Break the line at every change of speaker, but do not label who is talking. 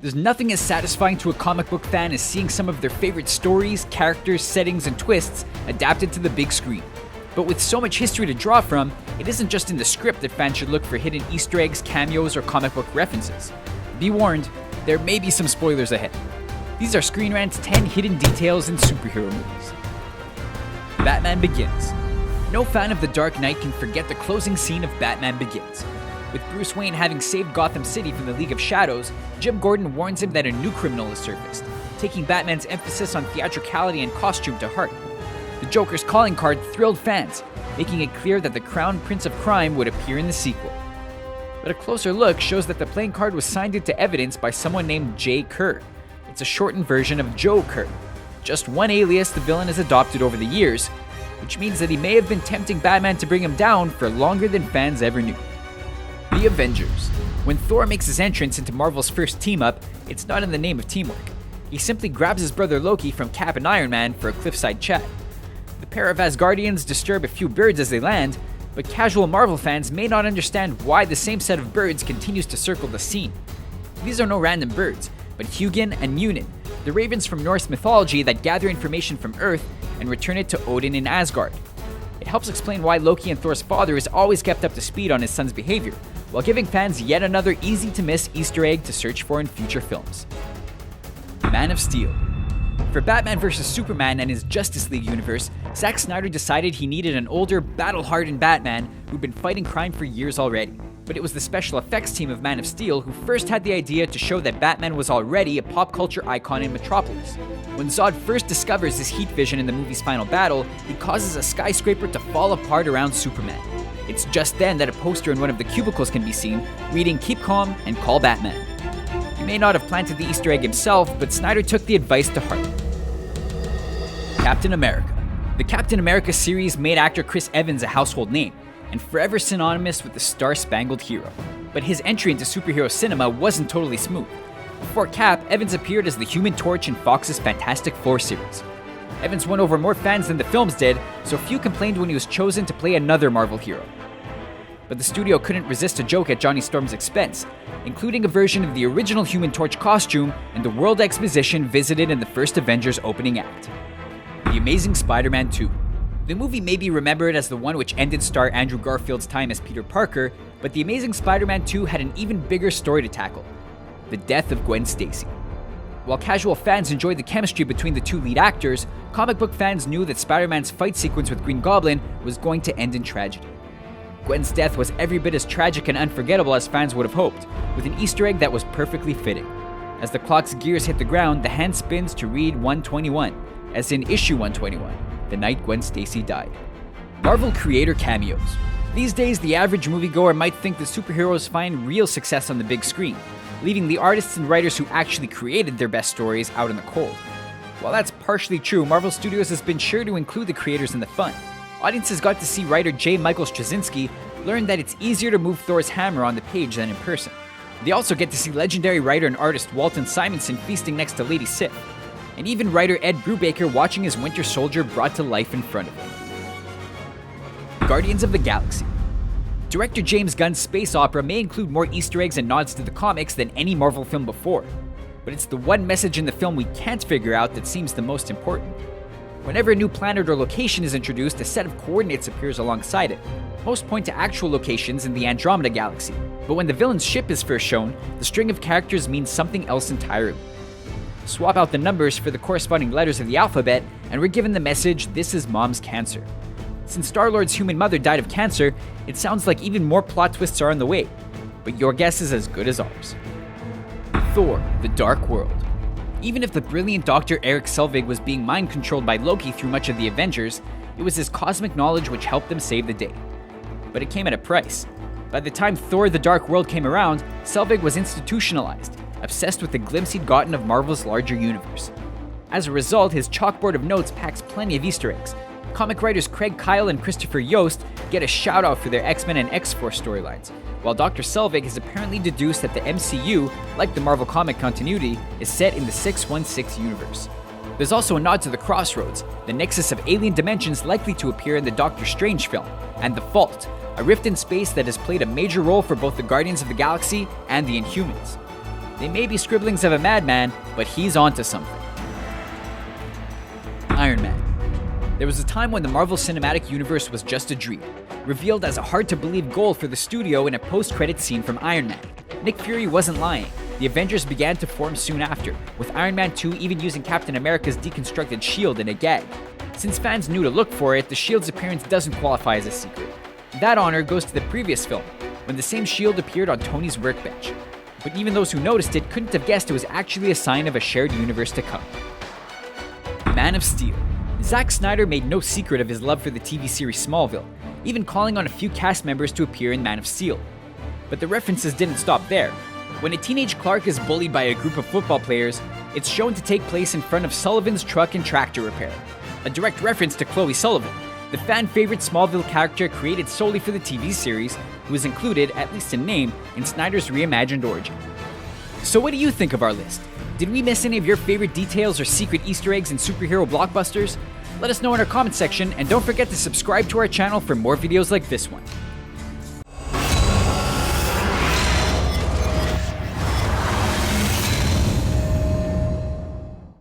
There's nothing as satisfying to a comic book fan as seeing some of their favorite stories, characters, settings, and twists adapted to the big screen. But with so much history to draw from, it isn't just in the script that fans should look for hidden Easter eggs, cameos, or comic book references. Be warned, there may be some spoilers ahead. These are Screen Rant's 10 hidden details in superhero movies. Batman Begins. No fan of The Dark Knight can forget the closing scene of Batman Begins. With Bruce Wayne having saved Gotham City from the League of Shadows, Jim Gordon warns him that a new criminal has surfaced, taking Batman's emphasis on theatricality and costume to heart. The Joker's calling card thrilled fans, making it clear that the Crown Prince of Crime would appear in the sequel. But a closer look shows that the playing card was signed into evidence by someone named Jay Kerr. It's a shortened version of Joe Kerr, just one alias the villain has adopted over the years, which means that he may have been tempting Batman to bring him down for longer than fans ever knew. The Avengers. When Thor makes his entrance into Marvel's first team-up, it's not in the name of teamwork. He simply grabs his brother Loki from Cap and Iron Man for a cliffside chat. The pair of Asgardians disturb a few birds as they land, but casual Marvel fans may not understand why the same set of birds continues to circle the scene. These are no random birds, but Hugin and Munin, the ravens from Norse mythology that gather information from Earth and return it to Odin in Asgard. It helps explain why Loki and Thor's father is always kept up to speed on his son's behavior, while giving fans yet another easy-to-miss Easter egg to search for in future films. Man of Steel. For Batman vs. Superman and his Justice League universe, Zack Snyder decided he needed an older, battle-hardened Batman who'd been fighting crime for years already. But it was the special effects team of Man of Steel who first had the idea to show that Batman was already a pop culture icon in Metropolis. When Zod first discovers his heat vision in the movie's final battle, he causes a skyscraper to fall apart around Superman. It's just then that a poster in one of the cubicles can be seen, reading "Keep calm and call Batman." He may not have planted the Easter egg himself, but Snyder took the advice to heart. Captain America. The Captain America series made actor Chris Evans a household name, and forever synonymous with the star-spangled hero. But his entry into superhero cinema wasn't totally smooth. Before Cap, Evans appeared as the Human Torch in Fox's Fantastic Four series. Evans won over more fans than the films did, so few complained when he was chosen to play another Marvel hero. But the studio couldn't resist a joke at Johnny Storm's expense, including a version of the original Human Torch costume and the world exposition visited in the first Avengers opening act. The Amazing Spider-Man 2. The movie may be remembered as the one which ended star Andrew Garfield's time as Peter Parker, but The Amazing Spider-Man 2 had an even bigger story to tackle: the death of Gwen Stacy. While casual fans enjoyed the chemistry between the two lead actors, comic book fans knew that Spider-Man's fight sequence with Green Goblin was going to end in tragedy. Gwen's death was every bit as tragic and unforgettable as fans would have hoped, with an Easter egg that was perfectly fitting. As the clock's gears hit the ground, the hand spins to read 121, as in issue 121, the night Gwen Stacy died. Marvel creator cameos. These days, the average moviegoer might think that superheroes find real success on the big screen, leaving the artists and writers who actually created their best stories out in the cold. While that's partially true, Marvel Studios has been sure to include the creators in the fun. Audiences got to see writer J. Michael Straczynski learn that it's easier to move Thor's hammer on the page than in person. They also get to see legendary writer and artist Walton Simonson feasting next to Lady Sif, and even writer Ed Brubaker watching his Winter Soldier brought to life in front of him. Guardians of the Galaxy. Director James Gunn's space opera may include more Easter eggs and nods to the comics than any Marvel film before, but it's the one message in the film we can't figure out that seems the most important. Whenever a new planet or location is introduced, a set of coordinates appears alongside it. Most point to actual locations in the Andromeda Galaxy, but when the villain's ship is first shown, the string of characters means something else entirely. Swap out the numbers for the corresponding letters of the alphabet, and we're given the message, "This is Mom's cancer." Since Star-Lord's human mother died of cancer, it sounds like even more plot twists are on the way, but your guess is as good as ours. Thor: The Dark World. Even if the brilliant Dr. Erik Selvig was being mind-controlled by Loki through much of the Avengers, it was his cosmic knowledge which helped them save the day. But it came at a price. By the time Thor: The Dark World came around, Selvig was institutionalized, obsessed with the glimpse he'd gotten of Marvel's larger universe. As a result, his chalkboard of notes packs plenty of Easter eggs. Comic writers Craig Kyle and Christopher Yost get a shout-out for their X-Men and X-Force storylines, while Dr. Selvig has apparently deduced that the MCU, like the Marvel comic continuity, is set in the 616 universe. There's also a nod to the Crossroads, the nexus of alien dimensions likely to appear in the Doctor Strange film, and the Fault, a rift in space that has played a major role for both the Guardians of the Galaxy and the Inhumans. They may be scribblings of a madman, but he's onto something. Iron Man. There was a time when the Marvel Cinematic Universe was just a dream, revealed as a hard-to-believe goal for the studio in a post-credits scene from Iron Man. Nick Fury wasn't lying. The Avengers began to form soon after, with Iron Man 2 even using Captain America's deconstructed shield in a gag. Since fans knew to look for it, the shield's appearance doesn't qualify as a secret. That honor goes to the previous film, when the same shield appeared on Tony's workbench. But even those who noticed it couldn't have guessed it was actually a sign of a shared universe to come. Man of Steel. Zack Snyder made no secret of his love for the TV series Smallville, even calling on a few cast members to appear in Man of Steel. But the references didn't stop there. When a teenage Clark is bullied by a group of football players, it's shown to take place in front of Sullivan's truck and tractor repair, a direct reference to Chloe Sullivan, the fan-favorite Smallville character created solely for the TV series, who is included, at least in name, in Snyder's reimagined origin. So what do you think of our list? Did we miss any of your favorite details or secret Easter eggs in superhero blockbusters? Let us know in our comment section, and don't forget to subscribe to our channel for more videos like this one.